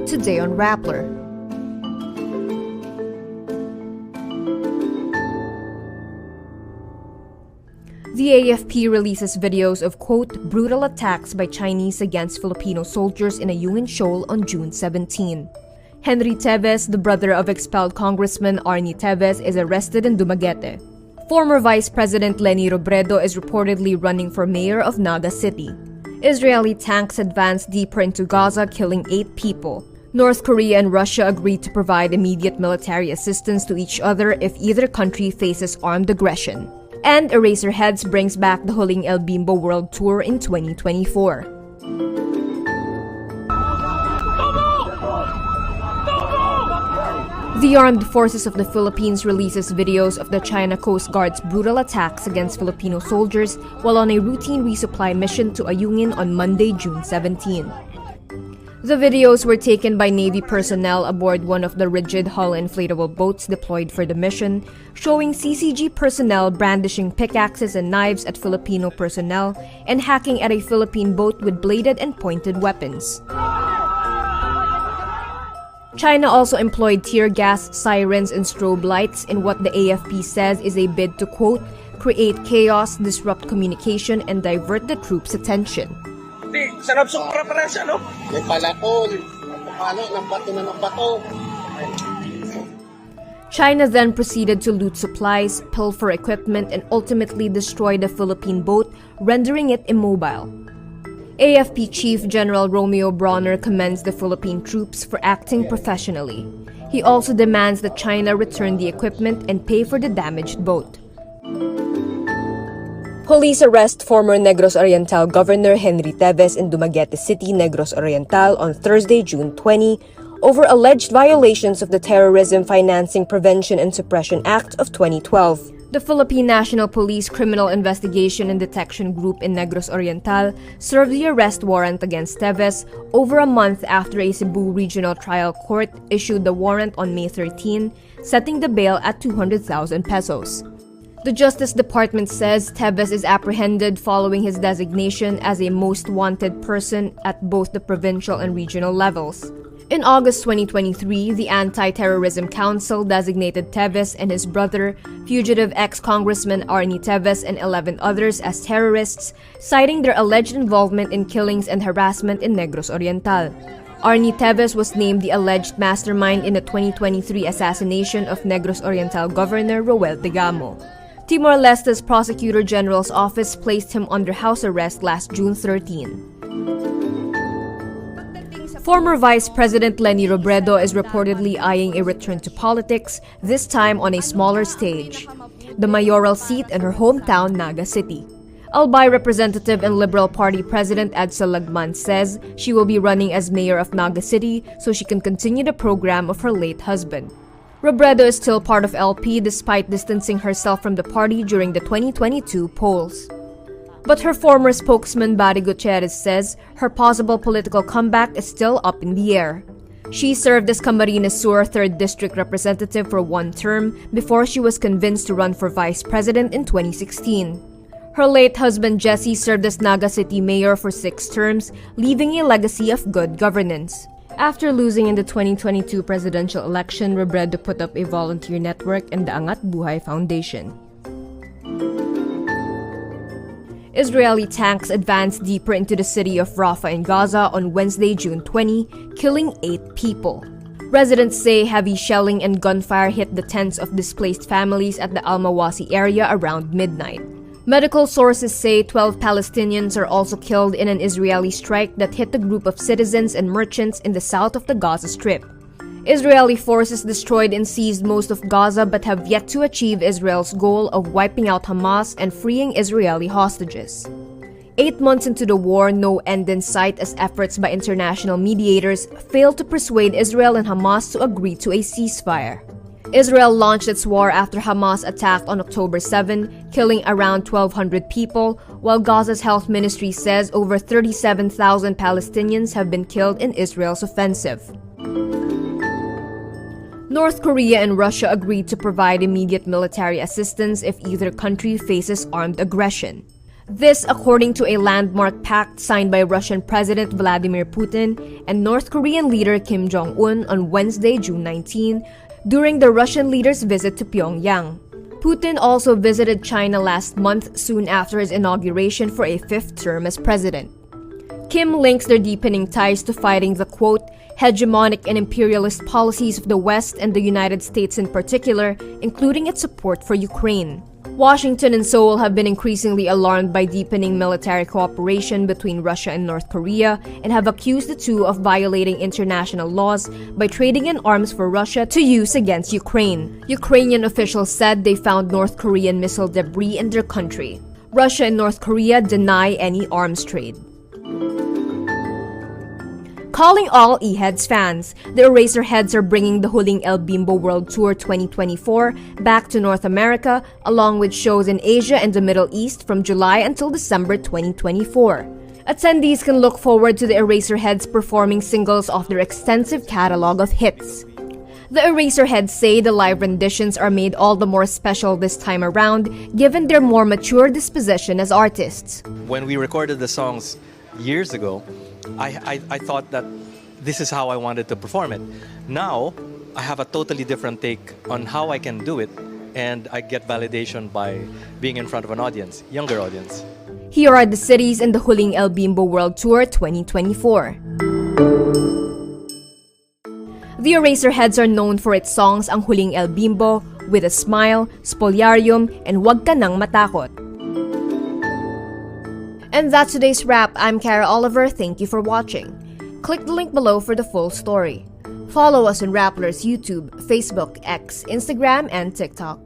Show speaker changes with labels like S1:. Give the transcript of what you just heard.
S1: Today on Rappler. The AFP releases videos of, quote, brutal attacks by Chinese against Filipino soldiers in Ayungin Shoal on June 17. Henry Teves, the brother of expelled Congressman Arnie Teves, is arrested in Dumaguete. Former Vice President Leni Robredo is reportedly running for mayor of Naga City. Israeli tanks advanced deeper into Gaza, killing 8 people. North Korea and Russia agreed to provide immediate military assistance to each other if either country faces armed aggression. And Eraserheads brings back the Huling El Bimbo World Tour in 2024. The Armed Forces of the Philippines releases videos of the China Coast Guard's brutal attacks against Filipino soldiers while on a routine resupply mission to Ayungin on Monday, June 17. The videos were taken by Navy personnel aboard one of the rigid hull inflatable boats deployed for the mission, showing CCG personnel brandishing pickaxes and knives at Filipino personnel and hacking at a Philippine boat with bladed and pointed weapons. China also employed tear gas, sirens, and strobe lights in what the AFP says is a bid to, quote, create chaos, disrupt communication, and divert the troops' attention.
S2: Sarap sobra para siya, no?
S3: May palakol, ng bato na ng bato.
S1: China then proceeded to loot supplies, pilfer equipment, and ultimately destroy the Philippine boat, rendering it immobile. AFP Chief General Romeo Bronner commends the Philippine troops for acting professionally. He also demands that China return the equipment and pay for the damaged boat. Police arrest former Negros Oriental Governor Henry Teves in Dumaguete City, Negros Oriental on Thursday, June 20, over alleged violations of the Terrorism Financing Prevention and Suppression Act of 2012. The Philippine National Police Criminal Investigation and Detection Group in Negros Oriental served the arrest warrant against Teves over a month after a Cebu Regional Trial Court issued the warrant on May 13, setting the bail at 200,000 pesos. The Justice Department says Teves is apprehended following his designation as a most wanted person at both the provincial and regional levels. In August 2023, the Anti-Terrorism Council designated Teves and his brother, fugitive ex-Congressman Arnie Teves, and 11 others as terrorists, citing their alleged involvement in killings and harassment in Negros Oriental. Arnie Teves was named the alleged mastermind in the 2023 assassination of Negros Oriental Governor Roel Tegamo. Timor-Leste's Prosecutor General's office placed him under house arrest last June 13. Former Vice President Leni Robredo is reportedly eyeing a return to politics, this time on a smaller stage, the mayoral seat in her hometown, Naga City. Albay Representative and Liberal Party President Edsel Lagman says she will be running as mayor of Naga City so she can continue the program of her late husband. Robredo is still part of LP despite distancing herself from the party during the 2022 polls. But her former spokesman Barry Gutierrez says her possible political comeback is still up in the air. She served as Camarines Sur 3rd District Representative for 1 term before she was convinced to run for Vice President in 2016. Her late husband Jesse served as Naga City Mayor for 6 terms, leaving a legacy of good governance. After losing in the 2022 presidential election, Robredo put up a volunteer network and the Angat Buhay Foundation. Israeli tanks advanced deeper into the city of Rafah in Gaza on Wednesday, June 20, killing 8 people. Residents say heavy shelling and gunfire hit the tents of displaced families at the Al-Mawasi area around midnight. Medical sources say 12 Palestinians are also killed in an Israeli strike that hit a group of citizens and merchants in the south of the Gaza Strip. Israeli forces destroyed and seized most of Gaza but have yet to achieve Israel's goal of wiping out Hamas and freeing Israeli hostages. 8 months into the war, no end in sight as efforts by international mediators failed to persuade Israel and Hamas to agree to a ceasefire. Israel launched its war after Hamas attacked on October 7, killing around 1,200 people, while Gaza's health ministry says over 37,000 Palestinians have been killed in Israel's offensive. North Korea and Russia agreed to provide immediate military assistance if either country faces armed aggression. This according to a landmark pact signed by Russian President Vladimir Putin and North Korean leader Kim Jong-un on Wednesday, June 19, during the Russian leader's visit to Pyongyang. Putin also visited China last month soon after his inauguration for a fifth term as president. Kim links their deepening ties to fighting the, quote, hegemonic and imperialist policies of the West and the United States in particular, including its support for Ukraine. Washington and Seoul have been increasingly alarmed by deepening military cooperation between Russia and North Korea and have accused the two of violating international laws by trading in arms for Russia to use against Ukraine. Ukrainian officials said they found North Korean missile debris in their country. Russia and North Korea deny any arms trade. Calling all Eraserheads fans, the Eraserheads are bringing the Huling El Bimbo World Tour 2024 back to North America, along with shows in Asia and the Middle East from July until December 2024. Attendees can look forward to the Eraserheads performing singles off their extensive catalog of hits. The Eraserheads say the live renditions are made all the more special this time around, given their more mature disposition as artists.
S4: When we recorded the songs years ago, I thought that this is how I wanted to perform it. Now, I have a totally different take on how I can do it, and I get validation by being in front of an audience, younger audience.
S1: Here are the cities in the Huling El Bimbo World Tour 2024. The Eraserheads are known for its songs Ang Huling El Bimbo, With a Smile, Spoliarium, and Wag Ka Nang Matakot. And that's today's wrap. I'm Kara Oliver. Thank you for watching. Click the link below for the full story. Follow us on Rappler's YouTube, Facebook, X, Instagram, and TikTok.